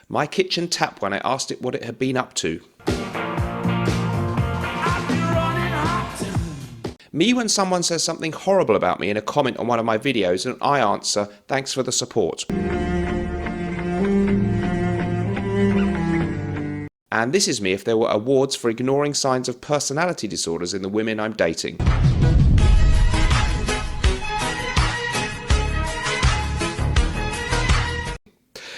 My kitchen tap when I asked it what it had been up to. Me when someone says something horrible about me in a comment on one of my videos and I answer, thanks for the support. And this is me if there were awards for ignoring signs of personality disorders in the women I'm dating.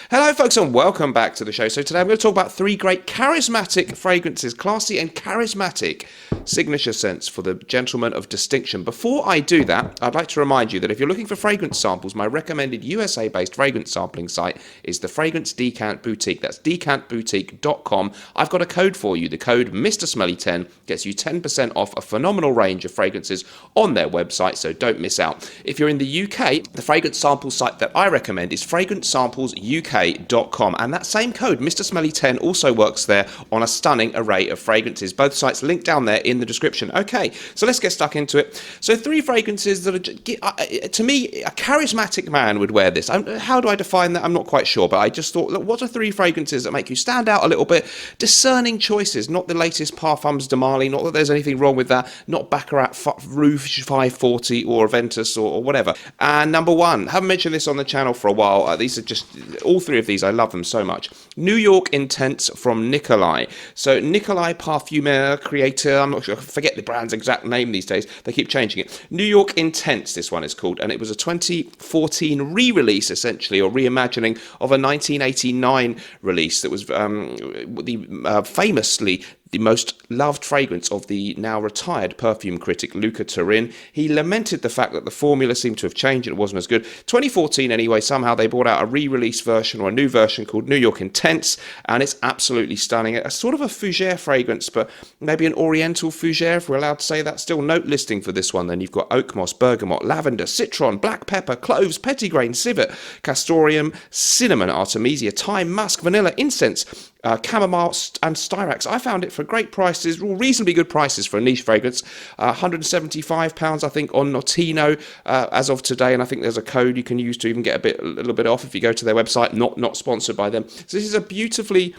Hello folks and welcome back to the show. So today I'm going to talk about 3 great charismatic fragrances, classy and charismatic signature scents for the gentleman of distinction. Before I do that, I'd like to remind you that if you're looking for fragrance samples, my recommended USA-based fragrance sampling site is the Fragrance Decant Boutique. That's decantboutique.com. I've got a code for you. The code MrSmelly10 gets you 10% off a phenomenal range of fragrances on their website, so don't miss out. If you're in the UK, the fragrance sample site that I recommend is fragrancesamplesuk.com, and that same code, MrSmelly10, also works there on a stunning array of fragrances. Both sites linked down there in the description. Okay, so let's get stuck into it. So 3 fragrances that are, to me, a charismatic man would wear this. How do I define that? I'm not quite sure, but I just thought, look, what are 3 fragrances that make you stand out a little bit? Discerning choices, not the latest Parfums de Marly, not that there's anything wrong with that, not Baccarat Rouge 540 or Aventus or whatever. And number 1, haven't mentioned this on the channel for a while. These are just, all 3 of these, I love them so much. New York Intense from Nikolai. So Nikolai Parfumeur, creator, I'm not sure, I forget the brand's exact name these days, they keep changing it. New York Intense, this one is called, and it was a 2014 re-release, essentially, or reimagining of a 1989 release that was famously the most loved fragrance of the now retired perfume critic Luca Turin. He lamented the fact that the formula seemed to have changed and it wasn't as good. 2014 anyway, somehow they brought out a re-release version or a new version called New York Intense, and it's absolutely stunning. A sort of a fougere fragrance, but maybe an oriental fougere, if we're allowed to say that. Still note listing for this one then. You've got oak moss, bergamot, lavender, citron, black pepper, cloves, petitgrain, civet, castoreum, cinnamon, artemisia, thyme, musk, vanilla, incense, chamomile and styrax. I found it for great prices, reasonably good prices for a niche fragrance. £175 I think on Notino as of today, and I think there's a code you can use to even get a little bit off if you go to their website. Not sponsored by them. So this is a beautifully,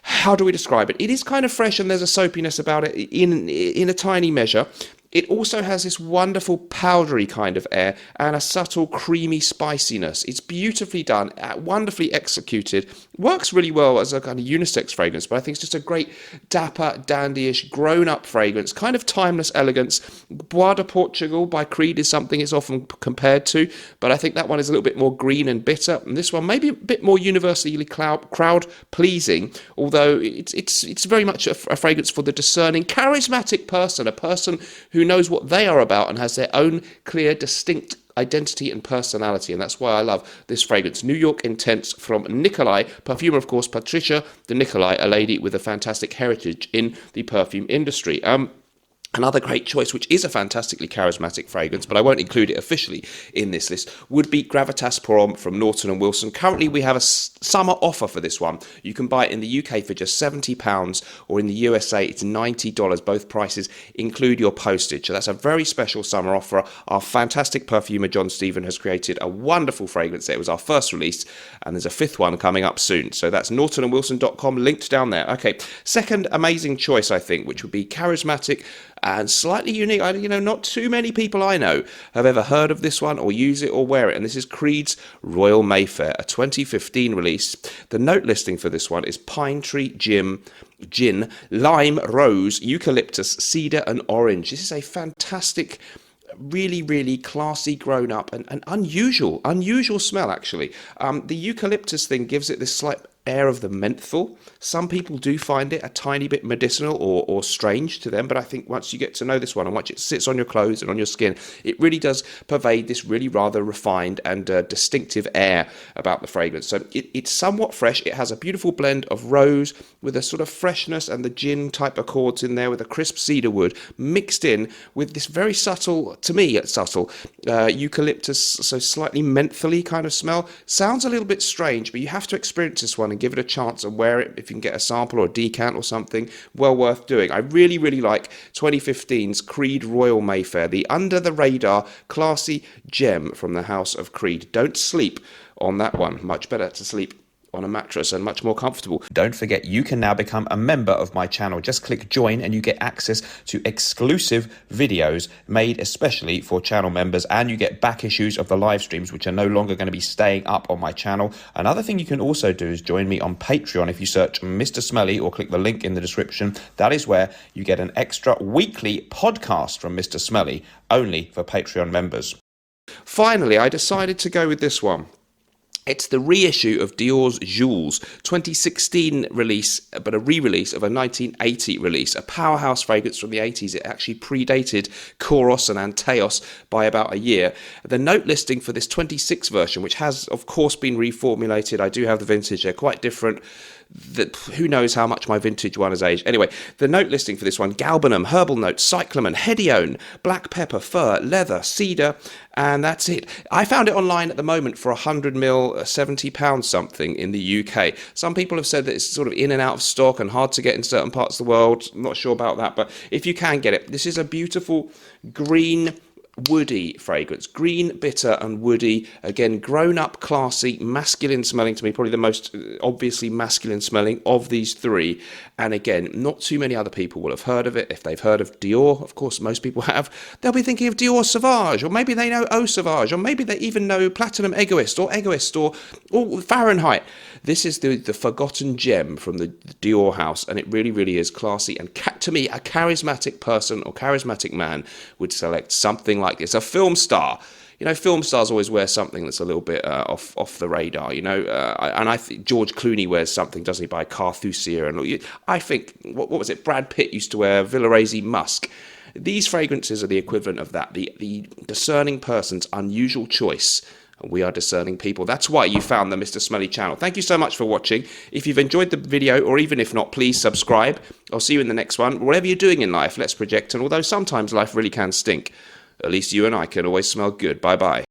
how do we describe it? It is kind of fresh and there's a soapiness about it in a tiny measure. It also has this wonderful powdery kind of air and a subtle creamy spiciness. It's beautifully done, wonderfully executed. Works really well as a kind of unisex fragrance, but I think it's just a great dapper, dandyish, grown-up fragrance. Kind of timeless elegance. Bois de Portugal by Creed is something it's often compared to, but I think that one is a little bit more green and bitter. And this one maybe a bit more universally crowd-pleasing, although it's very much a fragrance for the discerning, charismatic person, a person who knows what they are about and has their own clear, distinct identity and personality, and that's why I love this fragrance. New York Intense from Nikolai. Perfumer, of course, Patricia de Nikolai, a lady with a fantastic heritage in the perfume industry. Another great choice, which is a fantastically charismatic fragrance, but I won't include it officially in this list, would be Gravitas Pour Homme from Norton & Wilson. Currently, we have a summer offer for this one. You can buy it in the UK for just £70, or in the USA, it's $90. Both prices include your postage. So that's a very special summer offer. Our fantastic perfumer, John Stephen, has created a wonderful fragrance. It was our first release, and there's a 5th one coming up soon. So that's nortonandwilson.com, linked down there. Okay, second amazing choice, I think, which would be charismatic and slightly unique. Not too many people I know have ever heard of this one or use it or wear it, and this is Creed's Royal Mayfair, a 2015 release. The note listing for this one is pine tree, gin, lime, rose, eucalyptus, cedar and orange. This is a fantastic, really, really classy, grown up and unusual smell, actually. The eucalyptus thing gives it this slight air of the menthol. Some people do find it a tiny bit medicinal or strange to them, but I think once you get to know this one and once it sits on your clothes and on your skin, it really does pervade this really rather refined and distinctive air about the fragrance. So it's somewhat fresh. It has a beautiful blend of rose with a sort of freshness and the gin type accords in there with a crisp cedar wood mixed in with this very subtle, to me it's subtle, eucalyptus, so slightly mentholy kind of smell. Sounds a little bit strange, but you have to experience this one and give it a chance and wear it if you can get a sample or a decant or something. Well worth doing. I really, really like 2015's Creed Royal Mayfair, the under-the-radar, classy gem from the house of Creed. Don't sleep on that one. Much better to sleep on a mattress and much more comfortable. Don't forget, you can now become a member of my channel. Just click join and you get access to exclusive videos made especially for channel members, and you get back issues of the live streams, which are no longer going to be staying up on my channel. Another thing you can also do is join me on Patreon. If you search Mr. Smelly or click the link in the description, that is where you get an extra weekly podcast from Mr. Smelly, only for Patreon members. Finally, I decided to go with this one. It's the reissue of Dior's Jules, 2016 release, but a re-release of a 1980 release, a powerhouse fragrance from the 80s. It actually predated Kouros and Antaeus by about a year. The note listing for this 26 version, which has, of course, been reformulated. I do have the vintage. They're quite different. Who knows how much my vintage one has aged. Anyway, the note listing for this one: galbanum, herbal notes, cyclamen, hedione, black pepper, fir, leather, cedar, and that's it. I found it online at the moment for 100ml, £70 something in the UK. Some people have said that it's sort of in and out of stock and hard to get in certain parts of the world. I'm not sure about that, but if you can get it, this is a beautiful green, woody fragrance. Green, bitter and woody. Again, grown up, classy, masculine smelling to me. Probably the most obviously masculine smelling of these three. And again, not too many other people will have heard of it. If they've heard of Dior, of course most people have, they'll be thinking of Dior Sauvage, or maybe they know Eau Sauvage, or maybe they even know Platinum Egoist or Fahrenheit. This is the forgotten gem from the Dior house, and it really, really is classy. And to me, a charismatic person or charismatic man would select something like this. A film star. You know, film stars always wear something that's a little bit off the radar, you know. And I think George Clooney wears something, doesn't he, by Carthusia. And I think, what was it, Brad Pitt used to wear Villaraisi Musk. These fragrances are the equivalent of that, the discerning person's unusual choice. We are discerning people. That's why you found the Mr. Smelly channel. Thank you so much for watching. If you've enjoyed the video, or even if not, please subscribe. I'll see you in the next one. Whatever you're doing in life, let's project. And although sometimes life really can stink, at least you and I can always smell good. Bye-bye.